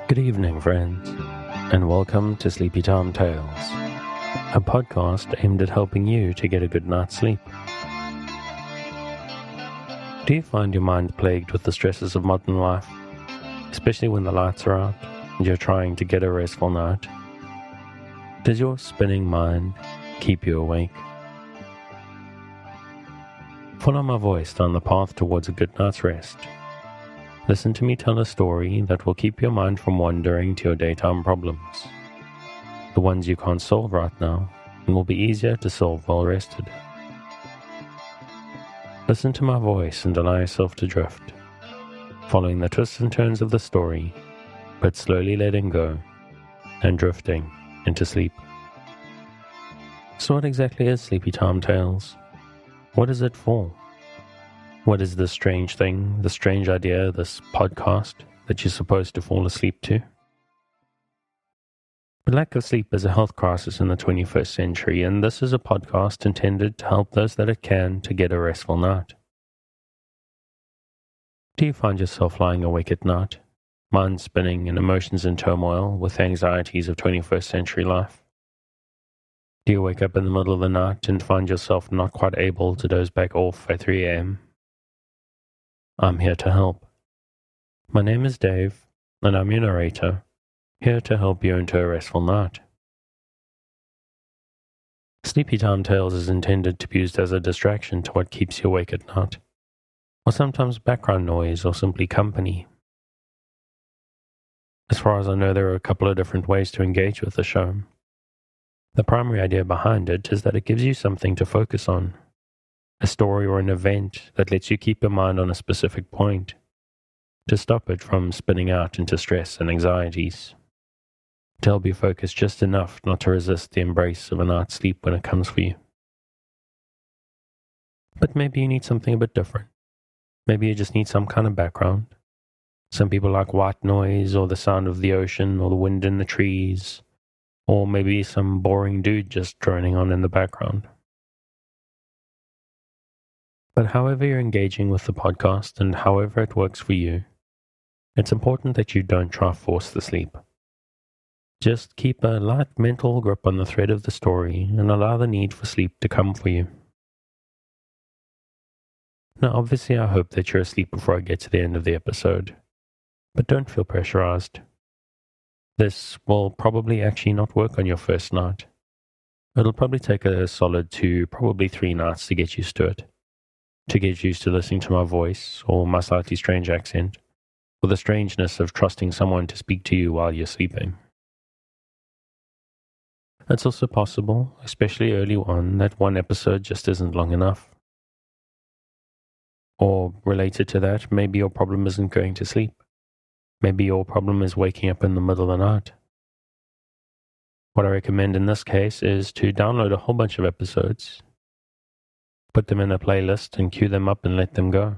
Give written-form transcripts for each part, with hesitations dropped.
Good evening, friends, and welcome to Sleepy Time Tales, a podcast aimed at helping you to get a good night's sleep. Do you find your mind plagued with the stresses of modern life, especially when the lights are out and you're trying to get a restful night? Does your spinning mind keep you awake? Follow my voice down the path towards a good night's rest. Listen to me tell a story that will keep your mind from wandering to your daytime problems, the ones you can't solve right now and will be easier to solve while rested. Listen to my voice and allow yourself to drift, following the twists and turns of the story, but slowly letting go and drifting into sleep. So what exactly is Sleepy Time Tales? What is it for? What is this strange thing, this strange idea, this podcast that you're supposed to fall asleep to? But lack of sleep is a health crisis in the 21st century, and this is a podcast intended to help those that it can to get a restful night. Do you find yourself lying awake at night, mind spinning and emotions in turmoil with anxieties of 21st century life? Do you wake up in the middle of the night and find yourself not quite able to doze back off at 3 a.m.? I'm here to help. My name is Dave, and I'm your narrator, here to help you into a restful night. Sleepy Time Tales is intended to be used as a distraction to what keeps you awake at night, or sometimes background noise or simply company. As far as I know, there are a couple of different ways to engage with the show. The primary idea behind it is that it gives you something to focus on, a story or an event that lets you keep your mind on a specific point, to stop it from spinning out into stress and anxieties, to help you focus just enough not to resist the embrace of a night's sleep when it comes for you. But maybe you need something a bit different. Maybe you just need some kind of background. Some people like white noise or the sound of the ocean or the wind in the trees, or maybe some boring dude just droning on in the background. But however you're engaging with the podcast and however it works for you, it's important that you don't try to force the sleep. Just keep a light mental grip on the thread of the story and allow the need for sleep to come for you. Now, obviously, I hope that you're asleep before I get to the end of the episode, but don't feel pressurized. This will probably actually not work on your first night. It'll probably take a solid 2, probably 3 nights to get used to it. To get used to listening to my voice, or my slightly strange accent, or the strangeness of trusting someone to speak to you while you're sleeping. It's also possible, especially early on, that one episode just isn't long enough. Or related to that, maybe your problem isn't going to sleep. Maybe your problem is waking up in the middle of the night. What I recommend in this case is to download a whole bunch of episodes, put them in a playlist and queue them up and let them go.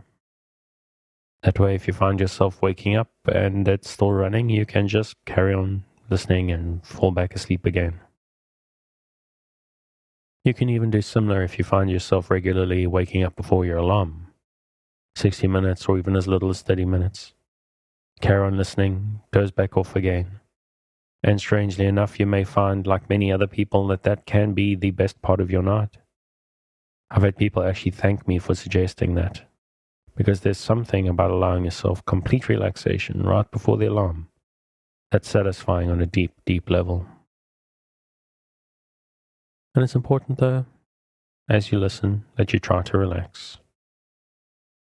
That way, if you find yourself waking up and it's still running, you can just carry on listening and fall back asleep again. You can even do similar if you find yourself regularly waking up before your alarm, 60 minutes or even as little as 30 minutes. Carry on listening, doze back off again. And strangely enough, you may find, like many other people, that can be the best part of your night. I've had people actually thank me for suggesting that, because there's something about allowing yourself complete relaxation right before the alarm that's satisfying on a deep, deep level. And it's important, though, as you listen, that you try to relax.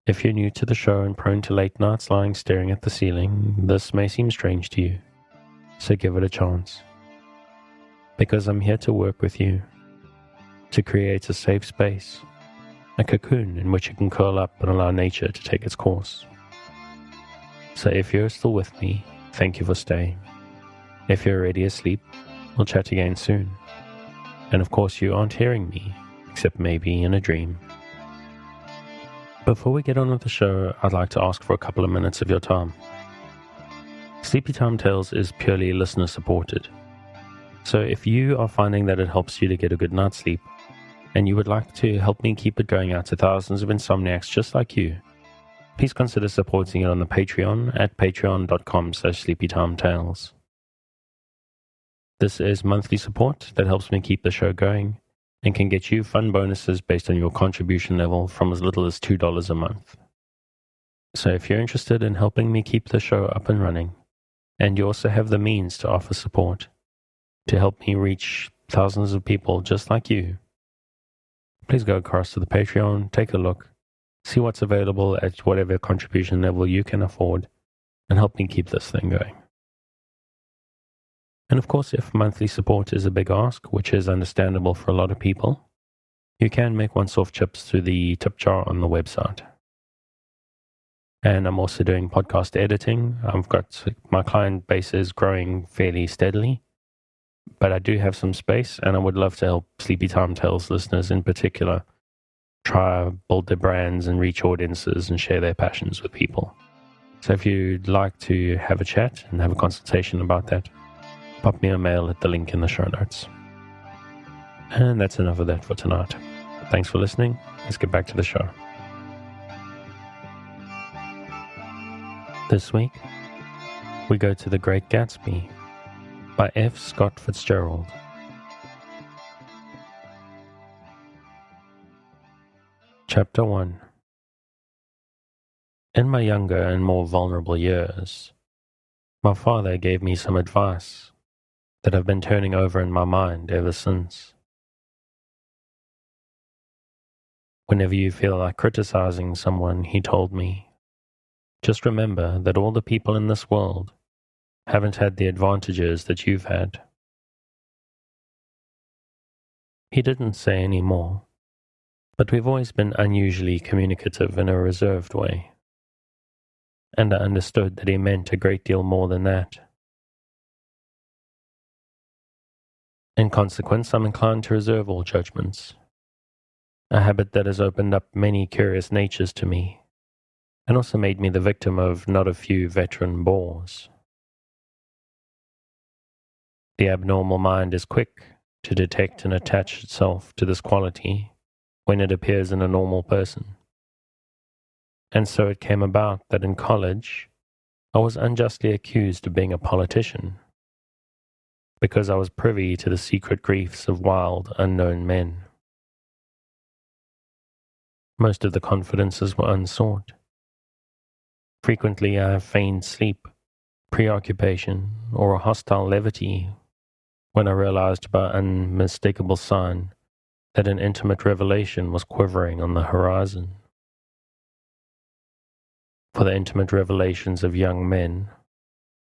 If you're new to the show and prone to late nights lying staring at the ceiling, this may seem strange to you, so give it a chance. Because I'm here to work with you, to create a safe space, a cocoon in which you can curl up and allow nature to take its course. So if you're still with me, thank you for staying. If you're already asleep, we'll chat again soon. And of course you aren't hearing me, except maybe in a dream. Before we get on with the show, I'd like to ask for a couple of minutes of your time. Sleepy Time Tales is purely listener supported. So if you are finding that it helps you to get a good night's sleep, and you would like to help me keep it going out to thousands of insomniacs just like you, please consider supporting it on the Patreon at patreon.com/sleepytimetales. This is monthly support that helps me keep the show going and can get you fun bonuses based on your contribution level from as little as $2 a month. So if you're interested in helping me keep the show up and running, and you also have the means to offer support to help me reach thousands of people just like you, please go across to the Patreon, take a look, see what's available at whatever contribution level you can afford, and help me keep this thing going. And of course, if monthly support is a big ask, which is understandable for a lot of people, you can make once-off chips through the tip jar on the website. And I'm also doing podcast editing. My client base is growing fairly steadily, but I do have some space, and I would love to help Sleepy Time Tales listeners in particular try build their brands and reach audiences and share their passions with people. So if you'd like to have a chat and have a consultation about that, pop me a mail at the link in the show notes. And that's enough of that for tonight. Thanks for listening. Let's get back to the show. This week, we go to The Great Gatsby by F. Scott Fitzgerald. Chapter 1. In my younger and more vulnerable years, my father gave me some advice that I've been turning over in my mind ever since. Whenever you feel like criticizing someone, he told me, just remember that all the people in this world haven't had the advantages that you've had. He didn't say any more, but we've always been unusually communicative in a reserved way, and I understood that he meant a great deal more than that. In consequence, I'm inclined to reserve all judgments, a habit that has opened up many curious natures to me, and also made me the victim of not a few veteran bores. The abnormal mind is quick to detect and attach itself to this quality when it appears in a normal person. And so it came about that in college, I was unjustly accused of being a politician, because I was privy to the secret griefs of wild, unknown men. Most of the confidences were unsought. Frequently I feigned sleep, preoccupation, or a hostile levity when I realized by unmistakable sign that an intimate revelation was quivering on the horizon. For the intimate revelations of young men,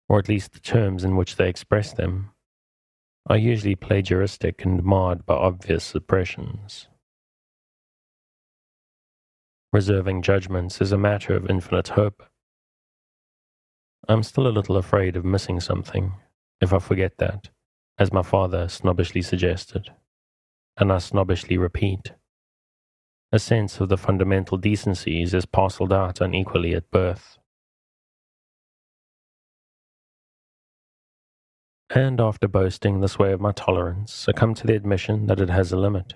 or at least the terms in which they express them, are usually plagiaristic and marred by obvious suppressions. Reserving judgments is a matter of infinite hope. I'm still a little afraid of missing something, if I forget that, as my father snobbishly suggested, and I snobbishly repeat. A sense of the fundamental decencies is parceled out unequally at birth. And after boasting this way of my tolerance, I come to the admission that it has a limit.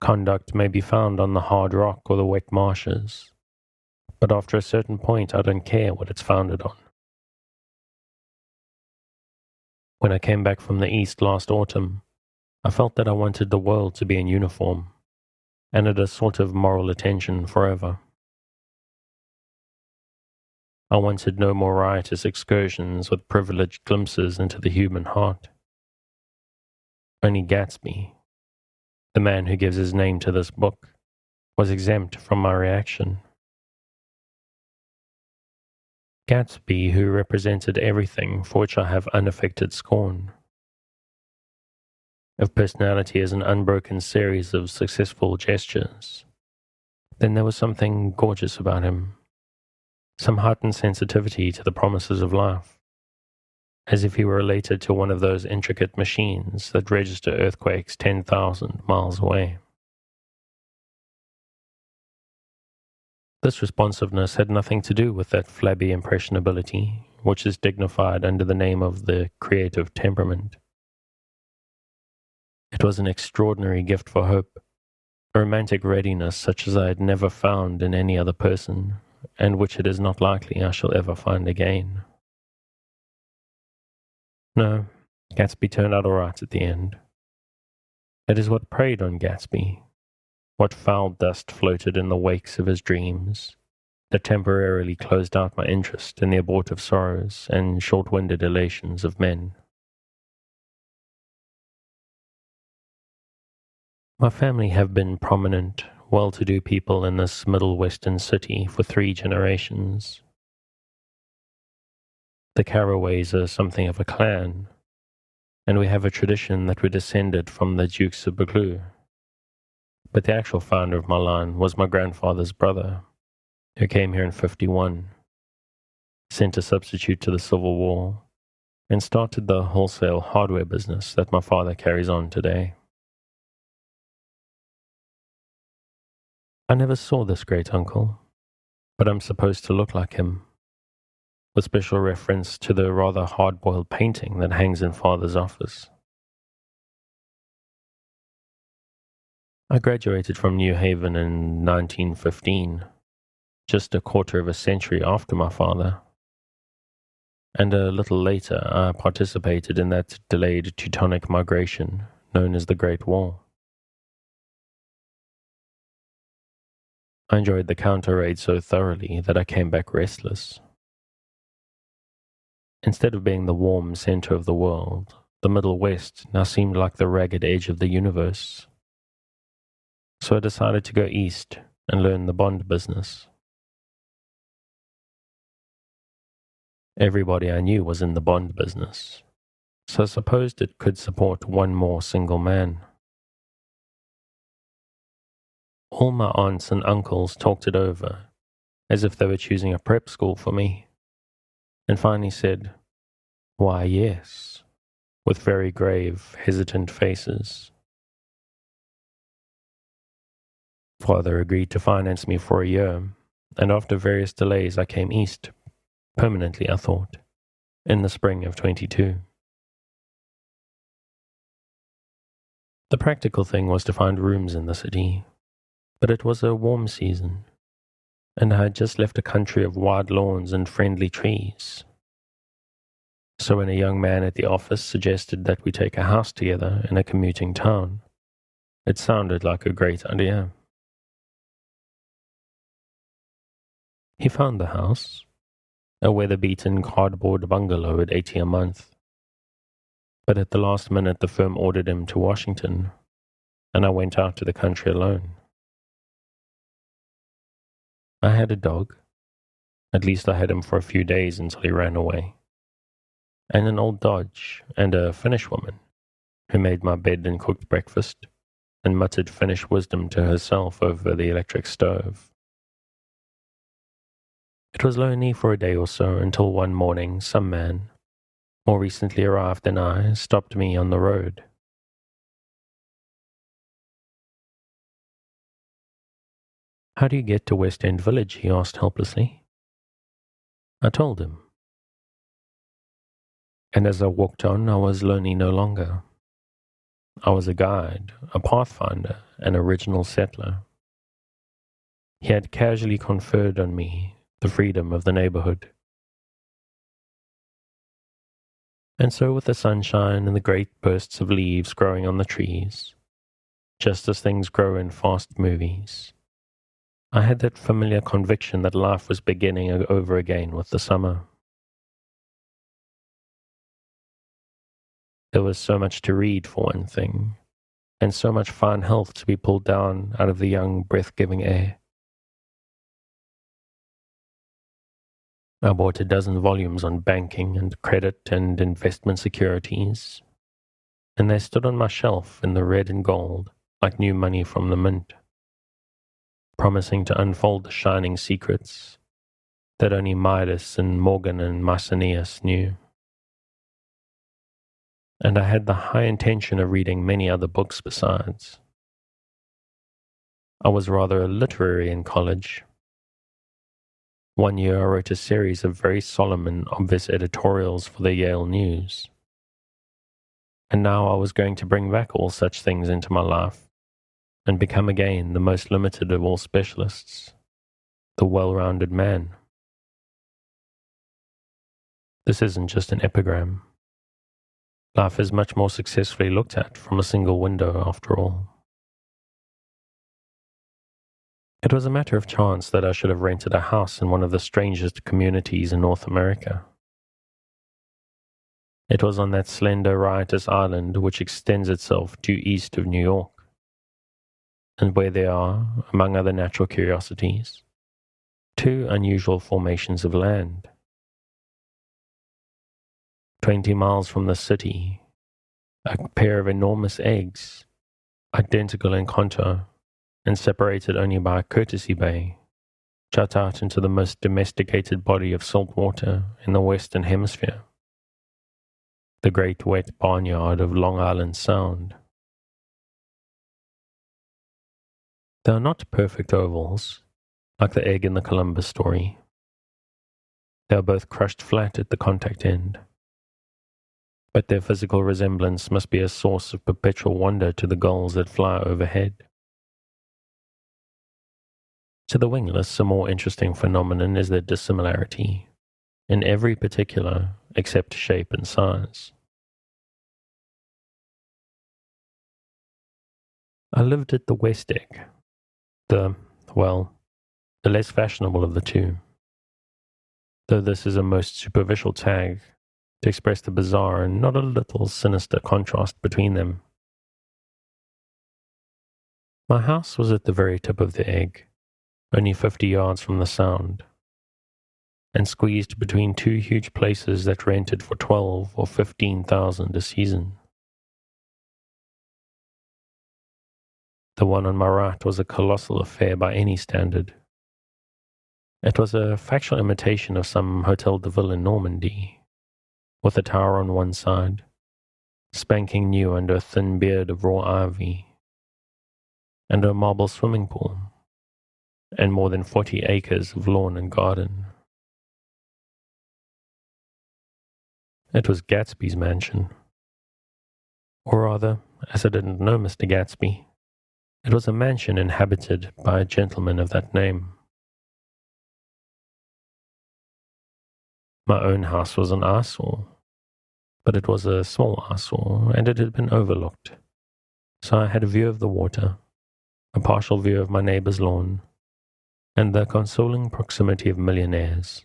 Conduct may be found on the hard rock or the wet marshes, but after a certain point I don't care what it's founded on. When I came back from the East last autumn, I felt that I wanted the world to be in uniform, and at a sort of moral attention forever. I wanted no more riotous excursions with privileged glimpses into the human heart. Only Gatsby, the man who gives his name to this book, was exempt from my reaction. Gatsby, who represented everything for which I have unaffected scorn. If personality is an unbroken series of successful gestures, then there was something gorgeous about him, some heightened sensitivity to the promises of life, as if he were related to one of those intricate machines that register earthquakes 10,000 miles away. This responsiveness had nothing to do with that flabby impressionability, which is dignified under the name of the creative temperament. It was an extraordinary gift for hope, a romantic readiness such as I had never found in any other person, and which it is not likely I shall ever find again. No, Gatsby turned out all right at the end. It is what preyed on Gatsby, what foul dust floated in the wakes of his dreams, that temporarily closed out my interest in the abortive sorrows and short-winded elations of men. My family have been prominent, well-to-do people in this middle western city for 3 generations. The Carraways are something of a clan, and we have a tradition that we descended from the Dukes of Buccleuch. But the actual founder of my line was my grandfather's brother, who came here in 51, sent a substitute to the Civil War, and started the wholesale hardware business that my father carries on today. I never saw this great uncle, but I'm supposed to look like him, with special reference to the rather hard-boiled painting that hangs in father's office. I graduated from New Haven in 1915, just a quarter of a century after my father, and a little later I participated in that delayed Teutonic migration known as the Great War. I enjoyed the counter-raid so thoroughly that I came back restless. Instead of being the warm center of the world, the Middle West now seemed like the ragged edge of the universe. So I decided to go east and learn the bond business. Everybody I knew was in the bond business, so I supposed it could support one more single man. All my aunts and uncles talked it over, as if they were choosing a prep school for me, and finally said, "Why, yes," with very grave, hesitant faces. Father agreed to finance me for a year, and after various delays I came east, permanently I thought, in the spring of 22. The practical thing was to find rooms in the city, but it was a warm season, and I had just left a country of wide lawns and friendly trees. So when a young man at the office suggested that we take a house together in a commuting town, it sounded like a great idea. He found the house, a weather-beaten cardboard bungalow at $80 a month. But at the last minute the firm ordered him to Washington, and I went out to the country alone. I had a dog. At least I had him for a few days until he ran away. And an old Dodge, and a Finnish woman, who made my bed and cooked breakfast, and muttered Finnish wisdom to herself over the electric stove. It was lonely for a day or so until one morning some man, more recently arrived than I, stopped me on the road. "How do you get to West End Village?" he asked helplessly. I told him. And as I walked on, I was lonely no longer. I was a guide, a pathfinder, an original settler. He had casually conferred on me the freedom of the neighborhood. And so with the sunshine and the great bursts of leaves growing on the trees, just as things grow in fast movies, I had that familiar conviction that life was beginning over again with the summer. There was so much to read, for one thing, and so much fine health to be pulled down out of the young, breath-giving air. I bought a dozen volumes on banking and credit and investment securities, and they stood on my shelf in the red and gold like new money from the mint, promising to unfold the shining secrets that only Midas and Morgan and Maecenas knew. And I had the high intention of reading many other books besides. I was rather literary in college. One year I wrote a series of very solemn and obvious editorials for the Yale News. And now I was going to bring back all such things into my life and become again the most limited of all specialists, the well-rounded man. This isn't just an epigram. Life is much more successfully looked at from a single window, after all. It was a matter of chance that I should have rented a house in one of the strangest communities in North America. It was on that slender, riotous island which extends itself due east of New York, and where there are, among other natural curiosities, two unusual formations of land. 20 miles from the city, a pair of enormous eggs, identical in contour, and separated only by a courtesy bay, jut out into the most domesticated body of salt water in the Western Hemisphere, the great wet barnyard of Long Island Sound. They are not perfect ovals, like the egg in the Columbus story. They are both crushed flat at the contact end, but their physical resemblance must be a source of perpetual wonder to the gulls that fly overhead. To the wingless, a more interesting phenomenon is their dissimilarity, in every particular except shape and size. I lived at the West Egg, the less fashionable of the two, though this is a most superficial tag to express the bizarre and not a little sinister contrast between them. My house was at the very tip of the egg, only 50 yards from the Sound, and squeezed between two huge places that rented for 12 or 15,000 a season. The one on my right was a colossal affair by any standard. It was a factual imitation of some Hotel de Ville in Normandy, with a tower on one side, spanking new under a thin beard of raw ivy, and a marble swimming pool, and more than 40 acres of lawn and garden. It was Gatsby's mansion. Or rather, as I didn't know Mr. Gatsby, it was a mansion inhabited by a gentleman of that name. My own house was an eyesore, but it was a small eyesore, and it had been overlooked, so I had a view of the water, a partial view of my neighbour's lawn, and the consoling proximity of millionaires,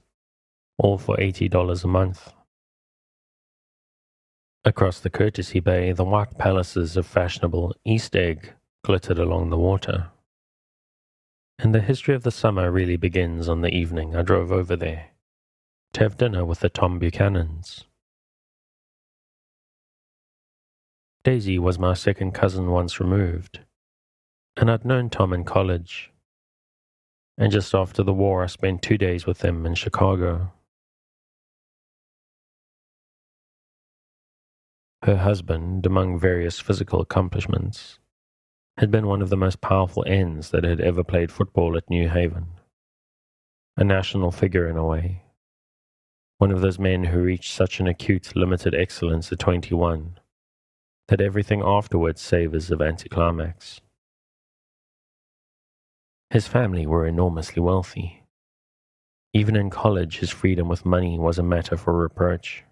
all for $80 a month. Across the courtesy bay, the white palaces of fashionable East Egg glittered along the water. And the history of the summer really begins on the evening I drove over there to have dinner with the Tom Buchanans. Daisy was my second cousin once removed, and I'd known Tom in college. And just after the war, I spent 2 days with them in Chicago. Her husband, among various physical accomplishments, had been one of the most powerful ends that had ever played football at New Haven. A national figure in a way. One of those men who reached such an acute, limited excellence at 21 that everything afterwards savours of anticlimax. His family were enormously wealthy. Even in college, his freedom with money was a matter for reproach.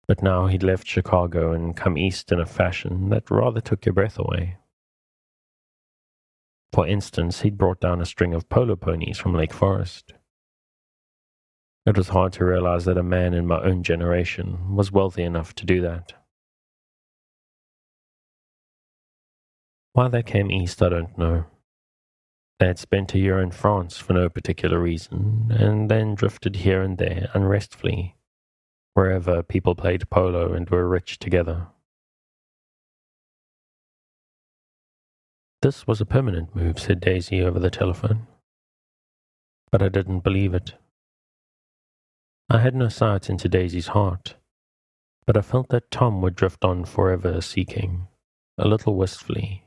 But now he'd left Chicago and come east in a fashion that rather took your breath away. For instance, he'd brought down a string of polo ponies from Lake Forest. It was hard to realize that a man in my own generation was wealthy enough to do that. Why they came east, I don't know. They had spent a year in France for no particular reason, and then drifted here and there unrestfully, wherever people played polo and were rich together. This was a permanent move, said Daisy over the telephone. But I didn't believe it. I had no sight into Daisy's heart, but I felt that Tom would drift on forever seeking, a little wistfully,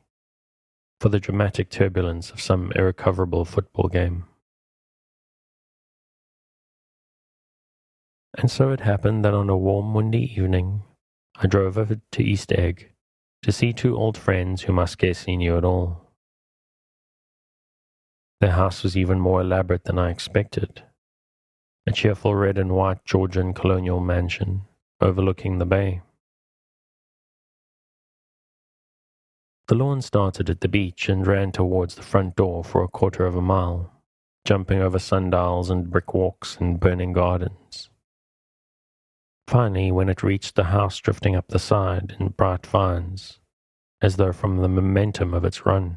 for the dramatic turbulence of some irrecoverable football game. And so it happened that on a warm, windy evening, I drove over to East Egg to see two old friends whom I scarcely knew at all. Their house was even more elaborate than I expected, a cheerful red and white Georgian colonial mansion overlooking the bay. The lawn started at the beach and ran towards the front door for a quarter of a mile, jumping over sundials and brick walks and burning gardens. Finally, when it reached the house drifting up the side in bright vines, as though from the momentum of its run.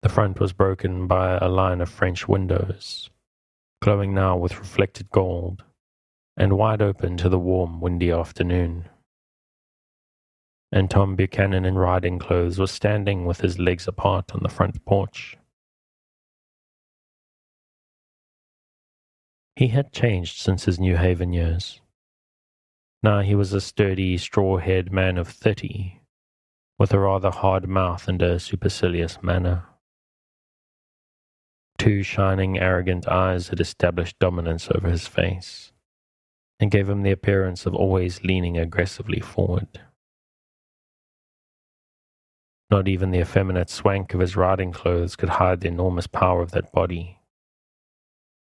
The front was broken by a line of French windows, glowing now with reflected gold, and wide open to the warm, windy afternoon. And Tom Buchanan in riding clothes was standing with his legs apart on the front porch. He had changed since his New Haven years. Now he was a sturdy, straw-haired man of 30, with a rather hard mouth and a supercilious manner. Two shining, arrogant eyes had established dominance over his face, and gave him the appearance of always leaning aggressively forward. Not even the effeminate swank of his riding clothes could hide the enormous power of that body.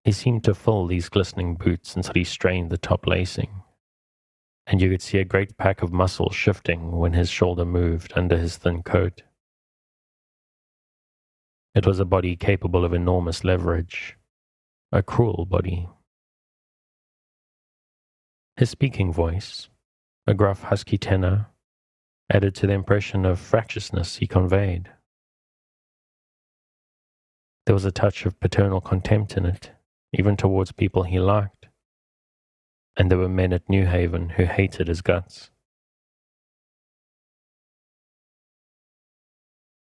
He seemed to fill these glistening boots until he strained the top lacing, and you could see a great pack of muscle shifting when his shoulder moved under his thin coat. It was a body capable of enormous leverage, a cruel body. His speaking voice, a gruff husky tenor, added to the impression of fractiousness he conveyed. There was a touch of paternal contempt in it, even towards people he liked, and there were men at New Haven who hated his guts.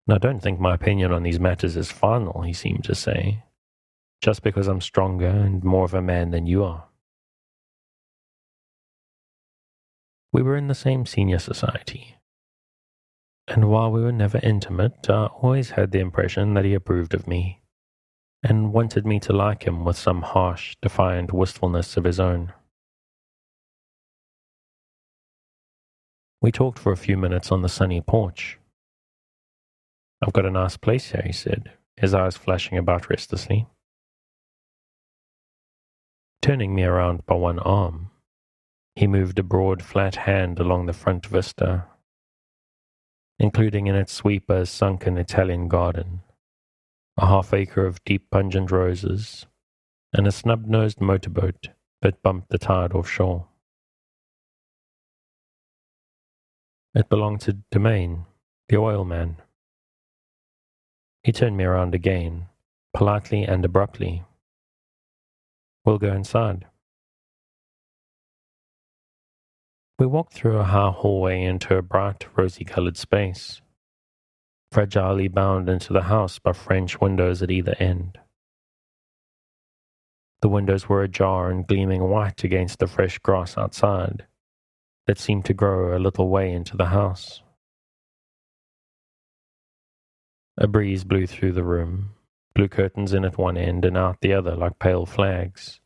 Now, don't think my opinion on these matters is final, he seemed to say, just because I'm stronger and more of a man than you are. We were in the same senior society, and while we were never intimate, I always had the impression that he approved of me, and wanted me to like him with some harsh, defiant wistfulness of his own. We talked for a few minutes on the sunny porch. "I've got a nice place here," he said, his eyes flashing about restlessly. Turning me around by one arm, he moved a broad, flat hand along the front vista, including in its sweep a sunken Italian garden, a half-acre of deep pungent roses, and a snub-nosed motorboat that bumped the tide offshore. It belonged to Domain, the oil man. He turned me around again, politely and abruptly. "We'll go inside." We walked through a high hallway into a bright, rosy-colored space, fragilely bound into the house by French windows at either end. The windows were ajar and gleaming white against the fresh grass outside that seemed to grow a little way into the house. A breeze blew through the room, blew curtains in at one end and out the other like pale flags,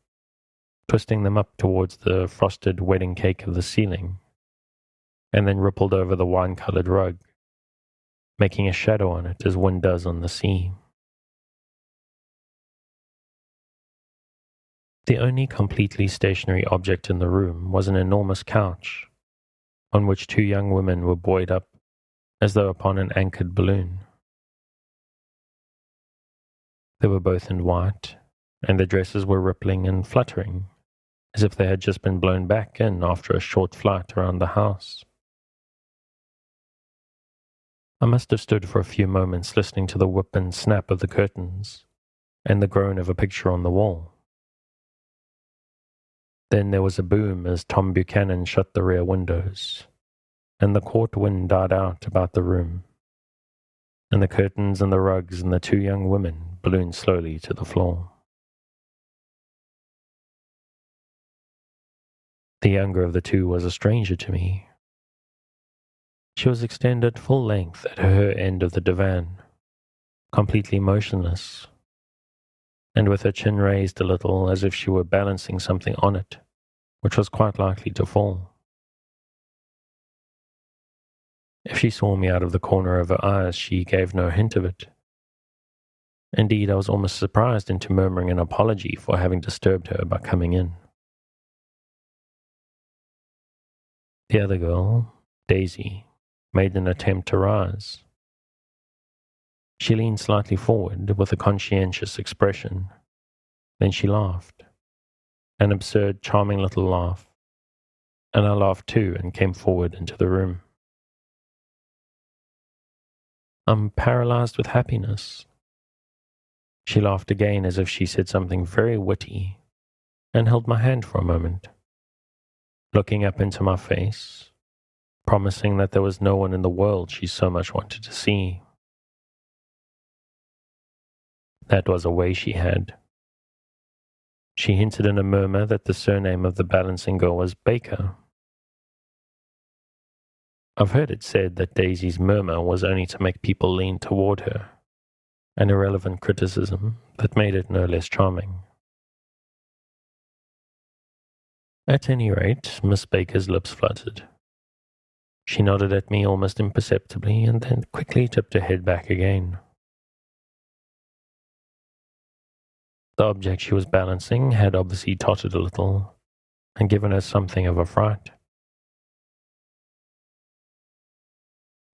twisting them up towards the frosted wedding cake of the ceiling, and then rippled over the wine-colored rug, making a shadow on it as wind does on the sea. The only completely stationary object in the room was an enormous couch, on which two young women were buoyed up, as though upon an anchored balloon. They were both in white, and their dresses were rippling and fluttering, as if they had just been blown back in after a short flight around the house. I must have stood for a few moments listening to the whip and snap of the curtains, and the groan of a picture on the wall. Then there was a boom as Tom Buchanan shut the rear windows, and the court wind died out about the room, and the curtains and the rugs and the two young women ballooned slowly to the floor. The younger of the two was a stranger to me. She was extended full length at her end of the divan, completely motionless, and with her chin raised a little as if she were balancing something on it, which was quite likely to fall. If she saw me out of the corner of her eyes, she gave no hint of it. Indeed, I was almost surprised into murmuring an apology for having disturbed her by coming in. The other girl, Daisy, made an attempt to rise. She leaned slightly forward with a conscientious expression. Then she laughed. An absurd, charming little laugh. And I laughed too and came forward into the room. I'm paralyzed with happiness. She laughed again as if she said something very witty and held my hand for a moment, looking up into my face, promising that there was no one in the world she so much wanted to see. That was a way she had. She hinted in a murmur that the surname of the balancing girl was Baker. I've heard it said that Daisy's murmur was only to make people lean toward her, an irrelevant criticism that made it no less charming. At any rate, Miss Baker's lips fluttered. She nodded at me almost imperceptibly and then quickly tipped her head back again. The object she was balancing had obviously tottered a little and given her something of a fright.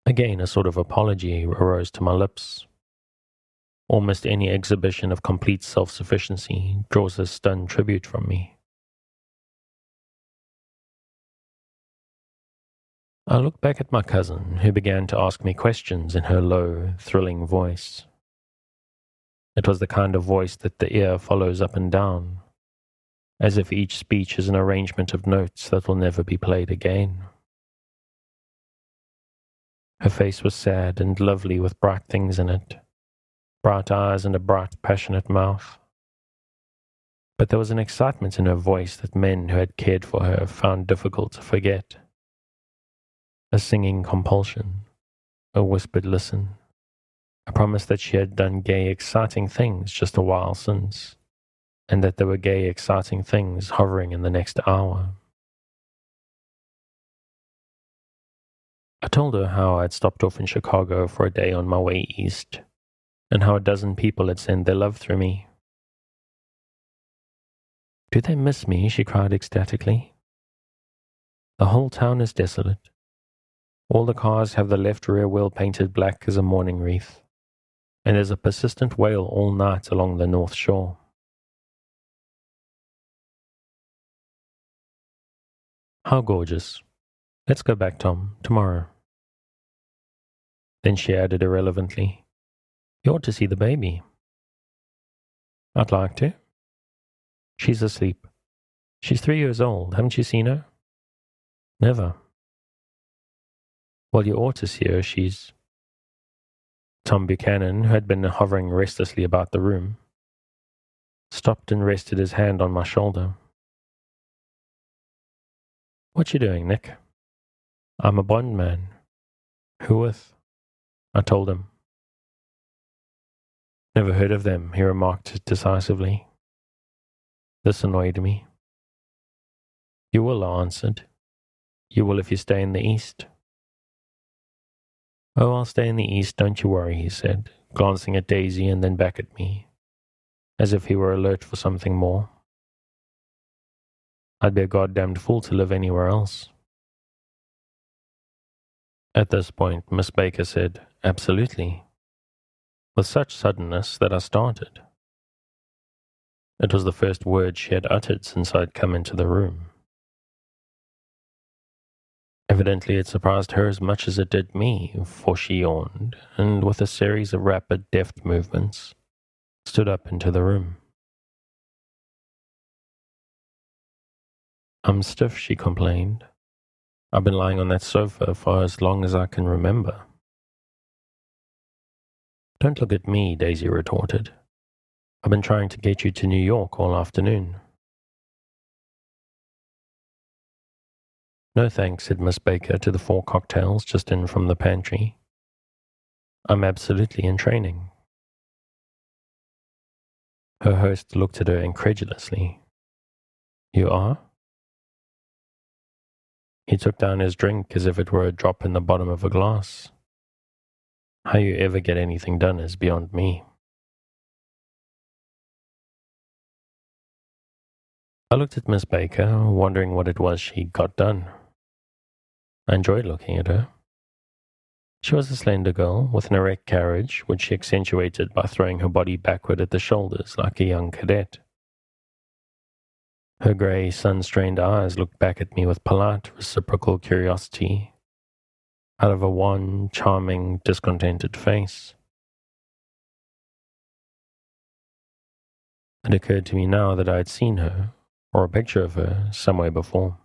Again, a sort of apology arose to my lips. Almost any exhibition of complete self-sufficiency draws a stunned tribute from me. I looked back at my cousin, who began to ask me questions in her low, thrilling voice. It was the kind of voice that the ear follows up and down, as if each speech is an arrangement of notes that will never be played again. Her face was sad and lovely with bright things in it, bright eyes and a bright, passionate mouth. But there was an excitement in her voice that men who had cared for her found difficult to forget. A singing compulsion, a whispered listen, a promise that she had done gay, exciting things just a while since, and that there were gay, exciting things hovering in the next hour. I told her how I had stopped off in Chicago for a day on my way east, and how a dozen people had sent their love through me. "Do they miss me?" she cried ecstatically. "The whole town is desolate. All the cars have the left rear wheel painted black as a mourning wreath, and there's a persistent wail all night along the North Shore." "How gorgeous. Let's go back, Tom, tomorrow." Then she added irrelevantly, "You ought to see the baby." "I'd like to." "She's asleep. She's 3 years old. Haven't you seen her?" "Never." "Well, you ought to see her. She's—" Tom Buchanan, who had been hovering restlessly about the room, stopped and rested his hand on my shoulder. "What you doing, Nick?" "I'm a bond man." "Who with?" I told him. "Never heard of them," he remarked decisively. This annoyed me. "You will," I answered. "You will if you stay in the East." "Oh, I'll stay in the East, don't you worry," he said, glancing at Daisy and then back at me, as if he were alert for something more. "I'd be a goddamned fool to live anywhere else." At this point, Miss Baker said, "Absolutely," with such suddenness that I started. It was the first word she had uttered since I had come into the room. Evidently it surprised her as much as it did me, for she yawned, and with a series of rapid, deft movements, stood up into the room. "I'm stiff," she complained. "I've been lying on that sofa for as long as I can remember." "Don't look at me," Daisy retorted. "I've been trying to get you to New York all afternoon." "No thanks," said Miss Baker to the 4 cocktails just in from the pantry. "I'm absolutely in training." Her host looked at her incredulously. "You are?" He took down his drink as if it were a drop in the bottom of a glass. How you ever get anything done is beyond me. I looked at Miss Baker, wondering what it was she got done. I enjoyed looking at her. She was a slender girl with an erect carriage, which she accentuated by throwing her body backward at the shoulders like a young cadet. Her grey, sun-strained eyes looked back at me with polite, reciprocal curiosity out of a wan, charming, discontented face. It occurred to me now that I had seen her, or a picture of her, somewhere before.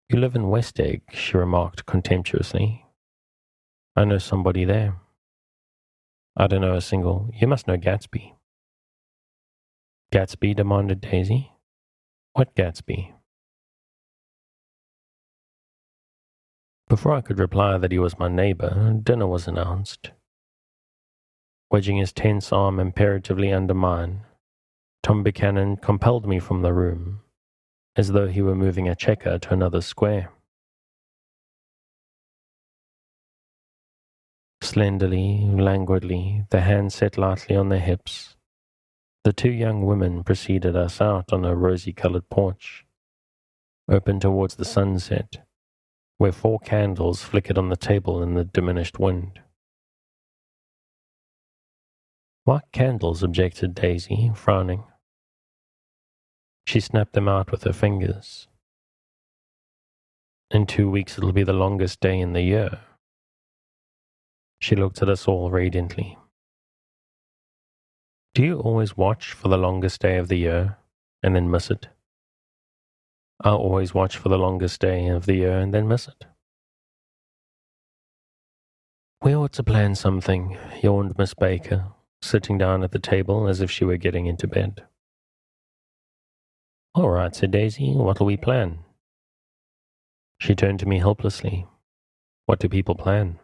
You live in West Egg, she remarked contemptuously. I know somebody there. I don't know a single. You must know Gatsby. Gatsby, demanded Daisy. What Gatsby? Before I could reply that he was my neighbor, dinner was announced. Wedging his tense arm imperatively under mine, Tom Buchanan compelled me from the room, as though he were moving a checker to another square. Slenderly, languidly, the hands set lightly on their hips, the two young women preceded us out on a rosy-colored porch, open towards the sunset, where 4 candles flickered on the table in the diminished wind. What candles? Objected Daisy, frowning. She snapped them out with her fingers. In 2 weeks it'll be the longest day in the year. She looked at us all radiantly. Do you always watch for the longest day of the year and then miss it? I'll always watch for the longest day of the year and then miss it. We ought to plan something, yawned Miss Baker, sitting down at the table as if she were getting into bed. All right, said Daisy, what'll we plan? She turned to me helplessly. What do people plan?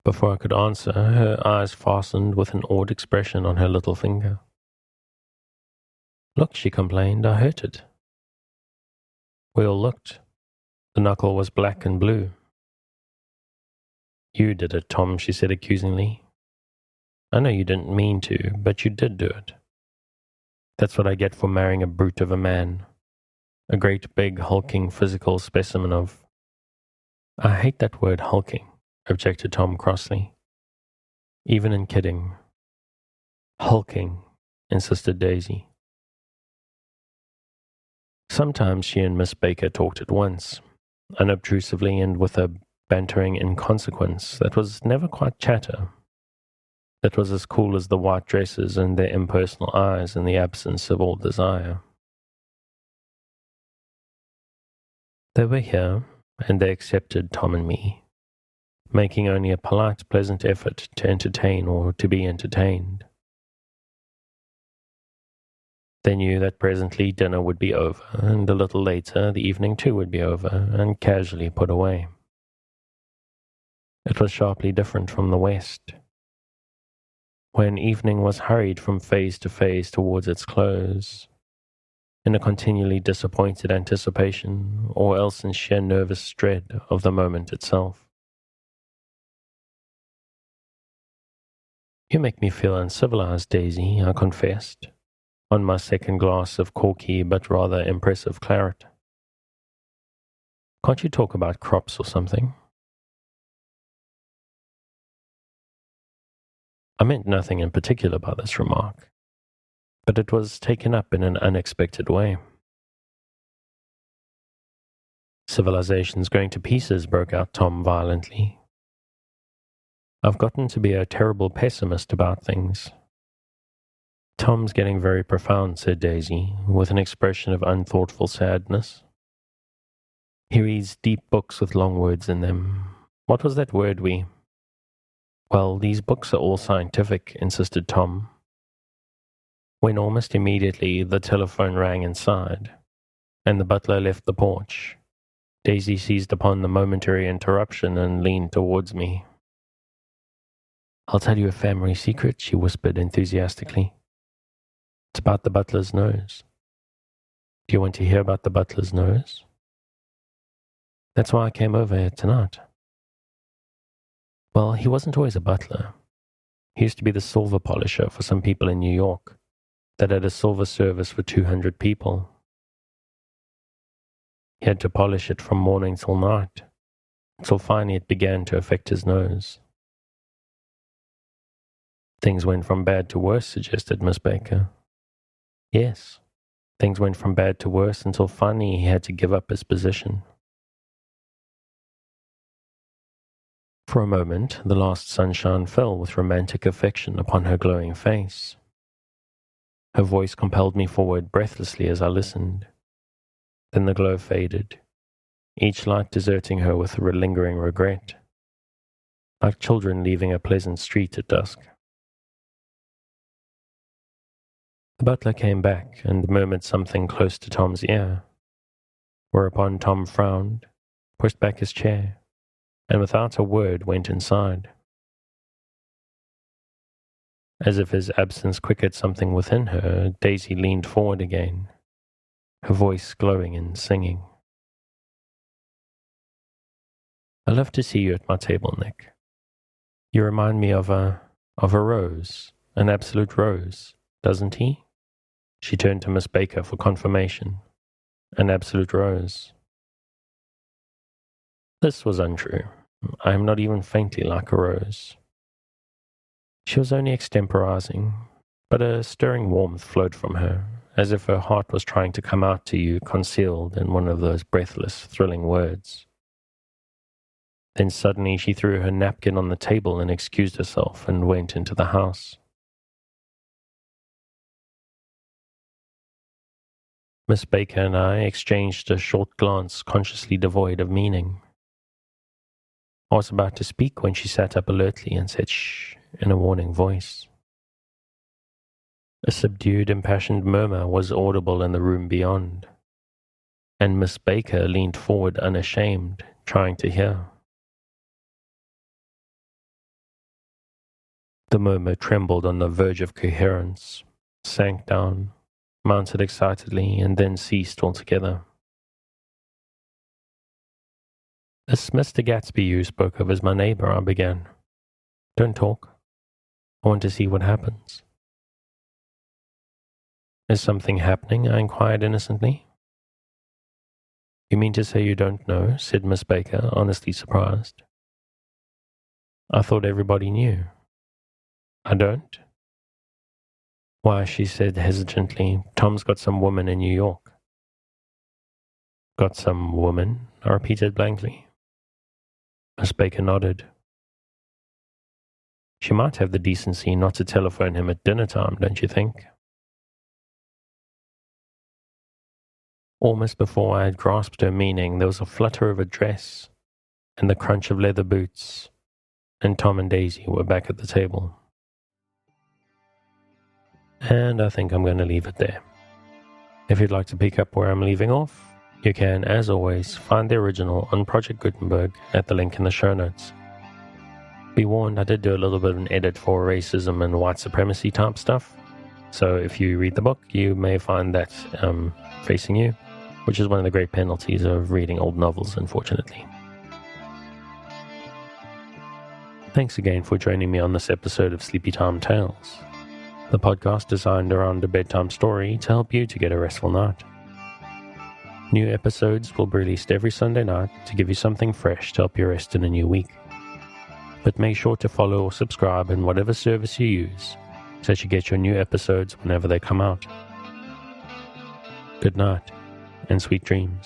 Before I could answer, her eyes fastened with an awed expression on her little finger. Look, she complained, I hurt it. We all looked. The knuckle was black and blue. You did it, Tom, she said accusingly. I know you didn't mean to, but you did do it. That's what I get for marrying a brute of a man. A great big hulking physical specimen of... I hate that word hulking, objected Tom crossly. Even in kidding. Hulking, insisted Daisy. Sometimes she and Miss Baker talked at once, unobtrusively and with a bantering inconsequence that was never quite chatter. That was as cool as the white dresses and their impersonal eyes in the absence of all desire. They were here, and they accepted Tom and me, making only a polite, pleasant effort to entertain or to be entertained. They knew that presently dinner would be over, and a little later the evening too would be over, and casually put away. It was sharply different from the West, when evening was hurried from phase to phase towards its close, in a continually disappointed anticipation, or else in sheer nervous dread of the moment itself. You make me feel uncivilized, Daisy, I confessed, on my second glass of corky but rather impressive claret. Can't you talk about crops or something? I meant nothing in particular by this remark, but it was taken up in an unexpected way. Civilization's going to pieces, broke out Tom violently. I've gotten to be a terrible pessimist about things. Tom's getting very profound, said Daisy, with an expression of unthoughtful sadness. He reads deep books with long words in them. What was that word we... Well, these books are all scientific, insisted Tom, when almost immediately the telephone rang inside, and the butler left the porch. Daisy seized upon the momentary interruption and leaned towards me. I'll tell you a family secret, she whispered enthusiastically. It's about the butler's nose. Do you want to hear about the butler's nose? That's why I came over here tonight. Well, he wasn't always a butler. He used to be the silver polisher for some people in New York that had a silver service for 200 people. He had to polish it from morning till night, until finally it began to affect his nose. Things went from bad to worse, suggested Miss Baker. Yes, things went from bad to worse until finally he had to give up his position. For a moment, the last sunshine fell with romantic affection upon her glowing face. Her voice compelled me forward breathlessly as I listened. Then the glow faded, each light deserting her with a lingering regret, like children leaving a pleasant street at dusk. The butler came back and murmured something close to Tom's ear, whereupon Tom frowned, pushed back his chair, and without a word went inside. As if his absence quickened something within her, Daisy leaned forward again, her voice glowing and singing. I love to see you at my table, Nick. You remind me of a rose, an absolute rose, doesn't he? She turned to Miss Baker for confirmation. An absolute rose. This was untrue. I am not even faintly like a rose. She was only extemporizing, but a stirring warmth flowed from her, as if her heart was trying to come out to you concealed in one of those breathless, thrilling words. Then suddenly she threw her napkin on the table and excused herself and went into the house. Miss Baker and I exchanged a short glance consciously devoid of meaning. I was about to speak when she sat up alertly and said shh in a warning voice. A subdued, impassioned murmur was audible in the room beyond, and Miss Baker leaned forward unashamed, trying to hear. The murmur trembled on the verge of coherence, sank down, mounted excitedly, and then ceased altogether. This Mr. Gatsby you spoke of as my neighbor, I began. Don't talk. I want to see what happens. Is something happening? I inquired innocently. You mean to say you don't know? Said Miss Baker, honestly surprised. I thought everybody knew. I don't? Why, she said hesitantly, Tom's got some woman in New York. Got some woman? I repeated blankly. Miss Baker nodded. She might have the decency not to telephone him at dinner time, don't you think? Almost before I had grasped her meaning, there was a flutter of a dress and the crunch of leather boots, and Tom and Daisy were back at the table. And I think I'm going to leave it there. If you'd like to pick up where I'm leaving off, you can, as always, find the original on Project Gutenberg at the link in the show notes. Be warned, I did do a little bit of an edit for racism and white supremacy type stuff, so if you read the book, you may find that facing you, which is one of the great penalties of reading old novels, unfortunately. Thanks again for joining me on this episode of Sleepy Time Tales, the podcast designed around a bedtime story to help you to get a restful night. New episodes will be released every Sunday night to give you something fresh to help you rest in a new week. But make sure to follow or subscribe in whatever service you use so that you get your new episodes whenever they come out. Good night and sweet dreams.